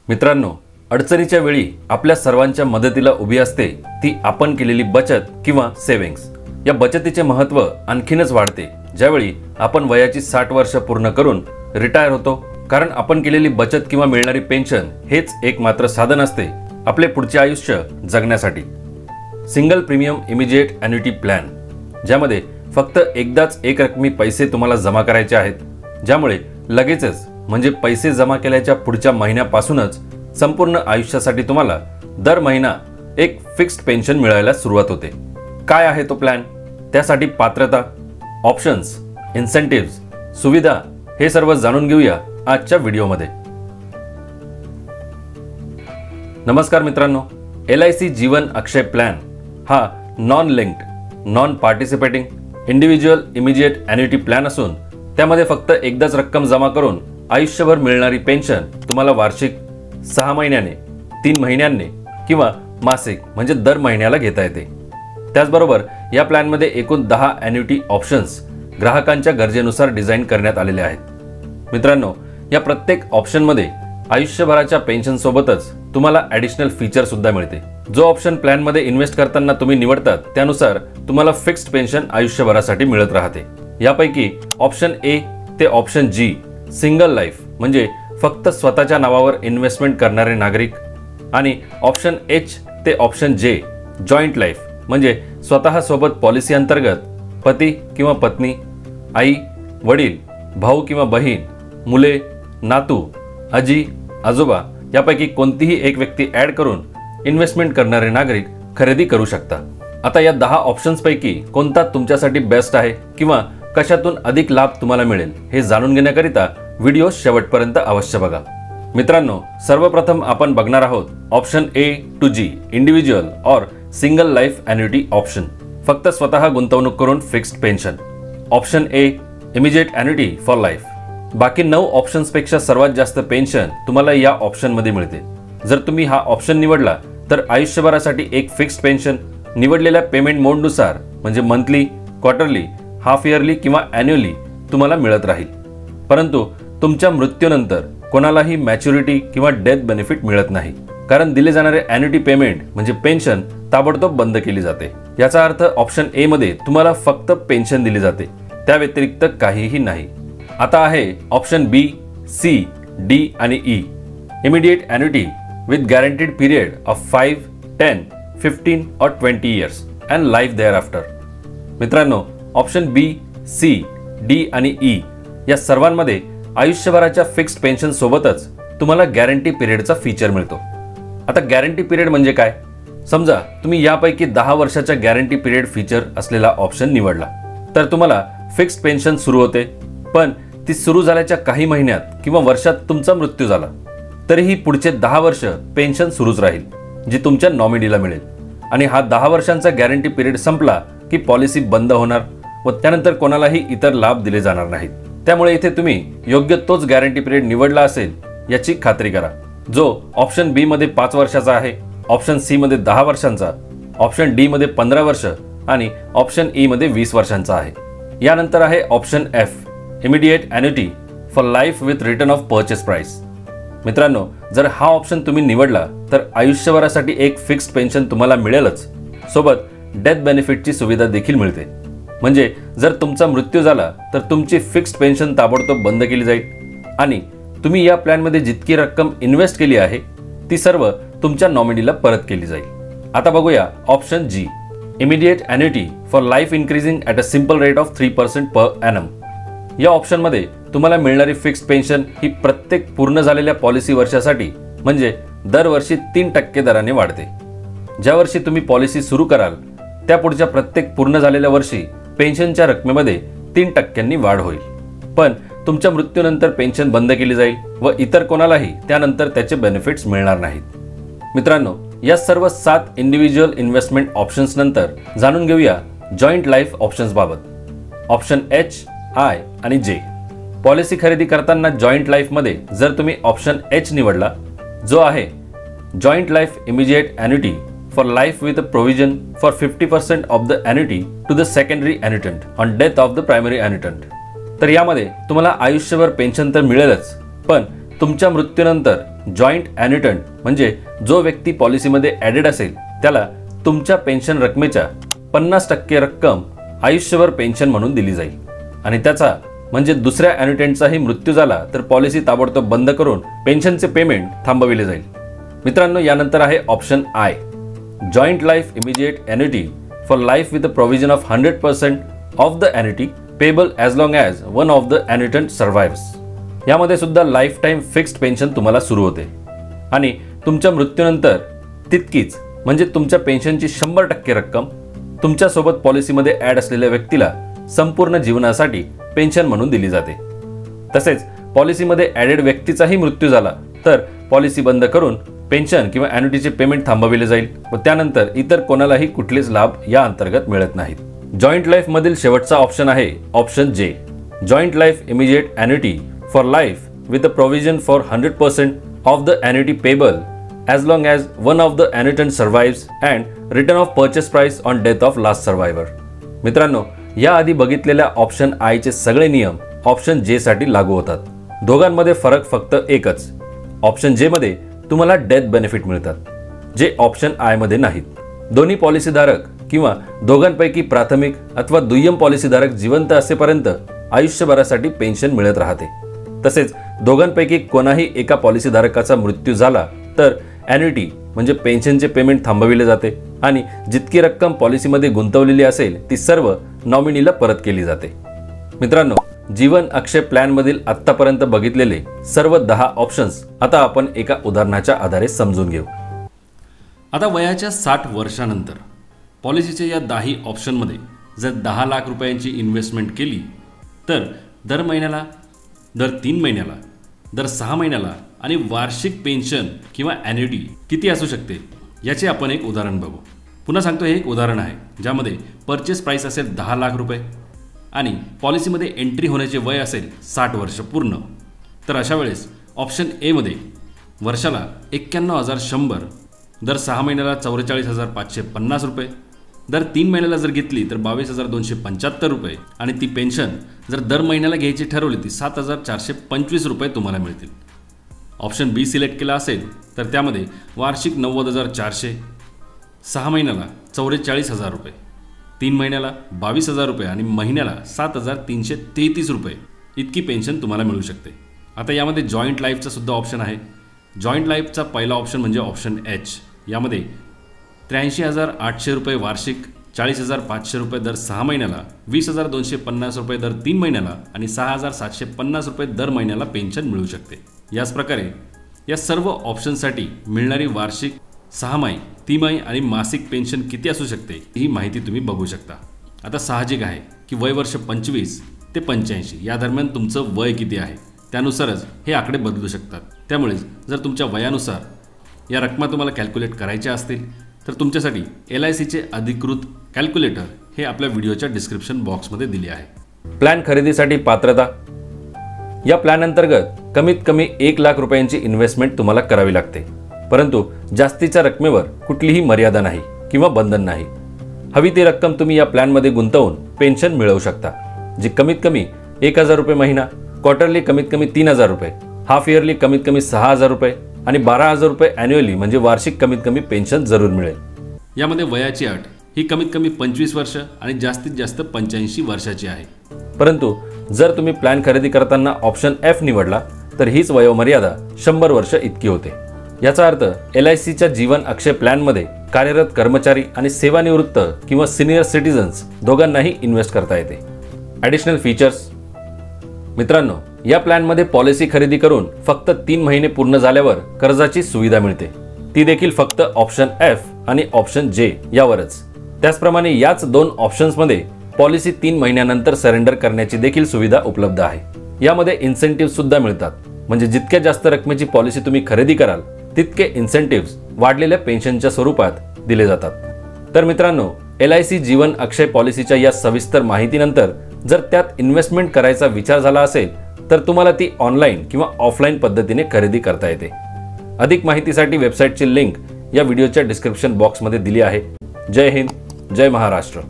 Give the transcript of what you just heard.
मित्रांनो, अडचणीच्या वेळी आपल्या सर्वांच्या मदतीला उभी असते ती आपण केलेली बचत किंवा सेव्हिंग्स। या बचतीचे महत्त्व आणखीनच वाढते ज्यावेळी आपण वयाची 60 वर्ष पूर्ण करून रिटायर होतो, कारण आपण केलेली बचत किंवा मिळणारी पेन्शन हेच एकमात्र साधन असते आपले पुढचे आयुष्य जगण्यासाठी। Single premium immediate annuity plan, ज्यामध्ये फक्त एकदाच एक रकमी पैसे तुम्हाला जमा करायचे आहेत, ज्यामुळे लगेचच म्हणजे पैसे जमा केल्याच्या पुढच्या महिन्यापासूनच संपूर्ण आयुष्यासाठी तुम्हाला दर महिना एक फिक्स्ड पेन्शन मिळायला सुरुवात होते। काय आहे तो प्लॅन, त्यासाठी पात्रता, ऑप्शन्स, इन्सेंटिव्स, सुविधा हे सर्व जाणून घेऊया आजच्या व्हिडिओमध्ये। नमस्कार मित्रांनो, LIC जीवन अक्षय प्लॅन हा non linked, non participating, individual immediate annuity plan असून त्यामध्ये फक्त एकदाच रक्कम जमा करून आयुष्यभर मिळणारी पेन्शन तुम्हाला वार्षिक, 6 महिन्याने, 3 महिन्यांनी किंवा मासिक म्हणजे दर महिन्याला घेता येते। त्याचबरोबर या प्लॅनमध्ये एकूण 10 ॲन्युटी ऑप्शन्स ग्राहकांच्या गरजेनुसार डिझाइन करण्यात आलेले आहेत। मित्रांनो, या प्रत्येक ऑप्शनमध्ये आयुष्यभराच्या पेन्शन सोबतच तुम्हाला ॲडिशनल फीचर सुद्धा मिळते। जो ऑप्शन प्लॅनमध्ये इन्व्हेस्ट करताना तुम्ही निवडतात त्यानुसार तुम्हाला फिक्स्ड पेन्शन आयुष्यभरासाठी मिळत राहते। यापैकी ऑप्शन ए ते ऑप्शन जी सिंगल लाईफ म्हणजे फक्त स्वतःच्या नावावर इन्व्हेस्टमेंट करणारे नागरिक, आणि ऑप्शन एच ते ऑप्शन जे जॉईंट लाईफ म्हणजे स्वतः सोबत पॉलिसी अंतर्गत पती किंवा पत्नी, आई, वडील, भाऊ किंवा बहीण, मुले, नातू, आजी, आजोबा यापैकी कोणतीही एक व्यक्ती ॲड करून इन्व्हेस्टमेंट करणारे नागरिक खरेदी करू शकता। आता या 10 ऑप्शन्सपैकी कोणता तुमच्यासाठी बेस्ट आहे किंवा कशातून अधिक लाभ तुम्हाला मिळेल हे जाणून घेण्याकरिता व्हिडिओ शेवटपर्यंत अवश्य बघा। मित्रांनो, सर्वप्रथम आपण बघणार आहोत option A to G individual और सिंगल लाईफ ॲन्युटी ऑप्शन, फक्त स्वतः गुंतवणूक करून fixed pension. Option A immediate annuity for life, बाकी 9 ऑप्शन्सपेक्षा सर्वात जास्त पेन्शन तुम्हाला या ऑप्शनमध्ये मिळते। जर तुम्ही हा ऑप्शन निवडला तर आयुष्यभरासाठी एक फिक्स्ड पेन्शन निवडलेल्या पेमेंट मोडनुसार म्हणजे मंथली, क्वार्टरली, हाफ इयरली किंवा ॲन्युअली तुम्हाला मिळत राहील। परंतु तुमच्या मृत्यूनंतर कोणालाही मॅच्युरिटी किंवा डेथ बेनिफिट मिळत नाही, कारण दिले जाणारे ॲन्युटी पेमेंट म्हणजे पेन्शन ताबडतोब बंद केली जाते। याचा अर्थ ऑप्शन ए मध्ये तुम्हाला फक्त पेन्शन दिली जाते, त्या व्यतिरिक्त काहीही नाही। आता आहे ऑप्शन बी, सी, डी आणि E immediate annuity with guaranteed period of 5, 10, 15 और 20 years and life thereafter. मित्रांनो, ऑप्शन बी, सी, डी आणि ई या सर्वांमध्ये आयुष्यभराच्या फिक्स्ड पेन्शन सोबतच तुम्हाला गॅरंटी पिरियडचा फीचर मिळतो। आता गॅरंटी पिरियड म्हणजे काय? समजा तुम्ही यापैकी 10 वर्षाच्या गॅरंटी पिरियड फीचर असलेला ऑप्शन निवडला तर तुम्हाला फिक्स्ड पेन्शन सुरू होते, पण ती सुरू झाल्याच्या काही महिन्यात किंवा वर्षात तुमचा मृत्यू झाला तरीही पुढचे 10 वर्ष पेन्शन सुरूच राहील जी तुमच्या नॉमिनीला मिळेल, आणि हा 10 वर्षांचा गॅरंटी पिरियड संपला की पॉलिसी बंद होणार व त्यानंतर कोणालाही इतर लाभ दिले जाणार नाहीत। त्यामुळे इथे तुम्ही योग्य तोच गॅरंटी पिरियड निवडला असेल याची खात्री करा, जो ऑप्शन बी मध्ये 5 वर्षाचा आहे, ऑप्शन सी मध्ये 10 वर्षांचा, ऑप्शन डी मध्ये 15 वर्ष आणि ऑप्शन ई मध्ये 20 वर्षांचा आहे। यानंतर आहे option F immediate annuity for life with return of purchase price. मित्रांनो, जर हा ऑप्शन तुम्ही निवडला तर आयुष्यभरासाठी एक फिक्स्ड पेन्शन तुम्हाला मिळेलच, सोबत डेथ बेनिफिटची सुविधा देखील मिळते। म्हणजे जर तुमचा मृत्यू झाला तर तुमची फिक्स्ड पेन्शन ताबडतोब बंद केली जाईल आणि तुम्ही या प्लॅनमध्ये जितकी रक्कम इन्व्हेस्ट केली आहे ती सर्व तुमच्या नॉमिनीला परत केली जाईल। आता बघूया option G immediate annuity for life increasing at a simple rate of 3% per annum. या ऑप्शनमध्ये तुम्हाला मिळणारी फिक्स्ड पेन्शन ही प्रत्येक पूर्ण झालेल्या पॉलिसी वर्षासाठी म्हणजे दरवर्षी 3% दराने वाढते। ज्या वर्षी तुम्ही पॉलिसी सुरू कराल त्या पुढच्या प्रत्येक पूर्ण झालेल्या वर्षी पेन्शनच्या रकमेमध्ये 3% वाढ होईल, पण तुमच्या मृत्यूनंतर पेन्शन बंद केली जाईल व इतर कोणालाही त्यानंतर त्याचे बेनिफिट्स मिळणार नाहीत। मित्रांनो, या सर्व 7 इंडिव्हिज्युअल इन्व्हेस्टमेंट ऑप्शन्स नंतर जाणून घेऊया जॉईंट लाईफ ऑप्शन्स बाबत। ऑप्शन एच, आय आणि जे पॉलिसी खरेदी करताना जॉईंट लाईफमध्ये जर तुम्ही ऑप्शन एच निवडला, जो आहे joint life immediate annuity for life with a provision for 50% of the annuity to the secondary annuitant on death of the primary annuitant, तर यामध्ये तुम्हाला आयुष्यभर पेन्शन तर मिळेलच, पण तुमच्या मृत्यूनंतर जॉईंट ॲन्युटंट म्हणजे जो व्यक्ती पॉलिसीमध्ये ॲडेड असेल त्याला तुमच्या पेन्शन रकमेच्या 50% रक्कम आयुष्यभर पेन्शन म्हणून दिली जाईल आणि त्याचा म्हणजे दुसऱ्या ॲन्युटंटचाही मृत्यू झाला तर पॉलिसी ताबडतोब बंद करून पेन्शनचे पेमेंट थांबविले जाईल. मित्रांनो, यानंतर आहे option I, joint life immediate annuity for life with the provision of 100% of the annuity payable as long as one of the annuitant survives. यामध्ये सुद्धा लाईफ टाईम फिक्स्ड पेन्शन तुम्हाला सुरू होते आणि तुमच्या मृत्यूनंतर तितकीच म्हणजे तुमच्या पेन्शनची 100% रक्कम तुमच्यासोबत पॉलिसीमध्ये ॲड असलेल्या व्यक्तीला संपूर्ण जीवनासाठी पेन्शन म्हणून दिली जाते. तसेच पॉलिसीमध्ये ॲडेड व्यक्तीचाही मृत्यू झाला तर पॉलिसी बंद करून पेन्शन किंवा ॲन्युटीचे पेमेंट थांबविले जाईल व त्यानंतर इतर कोणालाही कुठलेच लाभ या अंतर्गत मिळत नाहीत. जॉईंट लाईफ मधील शेवटचा ऑप्शन आहे option J, joint life immediate annuity for life with the provision for 100% of the annuity payable as long as one of the annuitant survives and return of purchase price on death of last survivor. मित्रांनो, याआधी बघितलेल्या option आयचे सगळे नियम option जे साठी लागू होतात. दोघांमध्ये फरक फक्त एकच, ऑप्शन जे मध्ये तुम्हाला डेथ बेनिफिट मिळतात जे ऑप्शन आय मध्ये नाहीत. दोन्ही पॉलिसीधारक किंवा दोघांपैकी प्राथमिक अथवा दुय्यम पॉलिसीधारक जिवंत असेपर्यंत आयुष्यभरासाठी पेन्शन मिळत राहते. तसेच दोघांपैकी कोणाही एका पॉलिसीधारकाचा मृत्यू झाला तर ॲन्युटी म्हणजे पेन्शनचे पेमेंट थांबविले जाते आणि जितकी रक्कम पॉलिसीमध्ये गुंतवलेली असेल ती सर्व नॉमिनीला परत केली जाते. मित्रांनो, जीवन अक्षय प्लॅन मधील आतापर्यंत बघितलेले सर्व 10 ऑप्शन्स आता आपण एका उदाहरणाच्या आधारे समजून घेऊ. आता वयाच्या 60 वर्षानंतर पॉलिसीच्या या 10 ऑप्शनमध्ये जर 10 लाख रुपयांची इन्व्हेस्टमेंट केली तर दर महिन्याला, दर 3 महिन्याला, दर 6 महिन्याला आणि वार्षिक पेन्शन किंवा ॲन्युटी किती असू शकते याचे आपण एक उदाहरण बघू. पुन्हा सांगतो, हे एक उदाहरण आहे ज्यामध्ये परचेस प्राइस असेल 10 लाख रुपये आणि पॉलिसीमध्ये एंट्री होण्याचे वय असेल 60 वर्ष पूर्ण. तर अशा वेळेस ऑप्शन ए मध्ये वर्षाला 91,100, दर 6 महिन्याला 44,550 रुपये, दर 3 महिन्याला जर घेतली तर 22,275 रुपये आणि ती पेन्शन जर दर महिन्याला घ्यायची ठरवली ती 7,425 रुपये तुम्हाला मिळतील. ऑप्शन बी सिलेक्ट केला असेल तर त्यामध्ये वार्षिक 90,400, 6 महिन्याला 44,000 रुपये, 3 महिन्याला 22,000 रुपये आणि महिन्याला 7,333 रुपये इतकी पेन्शन तुम्हाला मिळू शकते. आता यामध्ये जॉईंट लाईफचा सुद्धा ऑप्शन आहे. जॉईंट लाईफचा पहिला ऑप्शन म्हणजे ऑप्शन एच. यामध्ये 83,800 रुपये वार्षिक, 40,500 रुपये दर 6 महिन्याला, 20,250 रुपये दर 3 महिन्याला आणि 6,750 रुपये दर महिन्याला पेन्शन मिळू शकते. याच प्रकारे या सर्व ऑप्शनसाठी मिळणारी वार्षिक, 6माही, तिमाही आणि मासिक पेन्शन किती असू शकते ही माहिती तुम्ही बघू शकता. आता साहजिक आहे की वय वर्ष 25 ते 85 या दरम्यान तुमचं वय किती आहे त्यानुसारच हे आकडे बदलू शकतात. त्यामुळे जर तुमच्या वयानुसार या रकमा तुम्हाला कॅल्क्युलेट करायच्या असतील तर तुमच्यासाठी LICचे अधिकृत कॅल्क्युलेटर हे आपल्या व्हिडिओच्या डिस्क्रिप्शन बॉक्समध्ये दिले आहे. प्लॅन खरेदीसाठी पात्रता. या प्लॅन अंतर्गत कमीत कमी 1 लाख रुपयांची इन्व्हेस्टमेंट तुम्हाला करावी लागते, परंतु जास्तीच्या रकमेवर कुठलीही मर्यादा नाही किंवा बंधन नाही. हवी ती रक्कम तुम्ही या प्लॅनमध्ये गुंतवून पेन्शन मिळवू शकता, जी कमीत कमी 1,000 रुपये महिना, क्वार्टरली कमीत कमी 3,000 रुपये, हाफ इयरली कमीत कमी 6,000 रुपये आणि 12,000 रुपये ॲन्युअली म्हणजे वार्षिक कमीत कमी पेन्शन जरूर मिळेल. यामध्ये वयाची अट ही कमीत कमी 25 वर्ष आणि जास्तीत जास्त 85 वर्षाची आहे. परंतु जर तुम्ही प्लॅन खरेदी करताना ऑप्शन एफ निवडला तर हीच वयोमर्यादा 100 वर्ष इतकी होते. याचा अर्थ LICच्या जीवन अक्षय प्लॅनमध्ये कार्यरत कर्मचारी आणि सेवानिवृत्त किंवा सिनियर सिटीजन्स दोघांनाही इन्व्हेस्ट करता येते. Additional features. मित्रांनो, या प्लॅनमध्ये पॉलिसी खरेदी करून फक्त 3 महिने पूर्ण झाल्यावर कर्जाची सुविधा मिळते, ती देखील फक्त ऑप्शन एफ आणि ऑप्शन जे यावरच. त्याचप्रमाणे याच 2 ऑप्शन्समध्ये पॉलिसी 3 महिन्यानंतर सरेंडर करण्याची देखील सुविधा उपलब्ध आहे. यामध्ये इन्सेंटिव्ह सुद्धा मिळतात, म्हणजे जितक्या जास्त रकमेची पॉलिसी तुम्ही खरेदी कराल तितके इन्सेंटिव्ह वाढलेल्या पेन्शनच्या स्वरूपात दिले जातात. तर मित्रांनो, LIC जीवन अक्षय पॉलिसीच्या या सविस्तर माहितीनंतर जर त्यात इन्व्हेस्टमेंट करायचा विचार झाला असेल तर तुम्हाला ती ऑनलाईन किंवा ऑफलाईन पद्धतीने खरेदी करता येते. अधिक माहितीसाठी वेबसाईटची लिंक या व्हिडिओच्या डिस्क्रिप्शन बॉक्समध्ये दिली आहे. जय हिंद, जय महाराष्ट्र.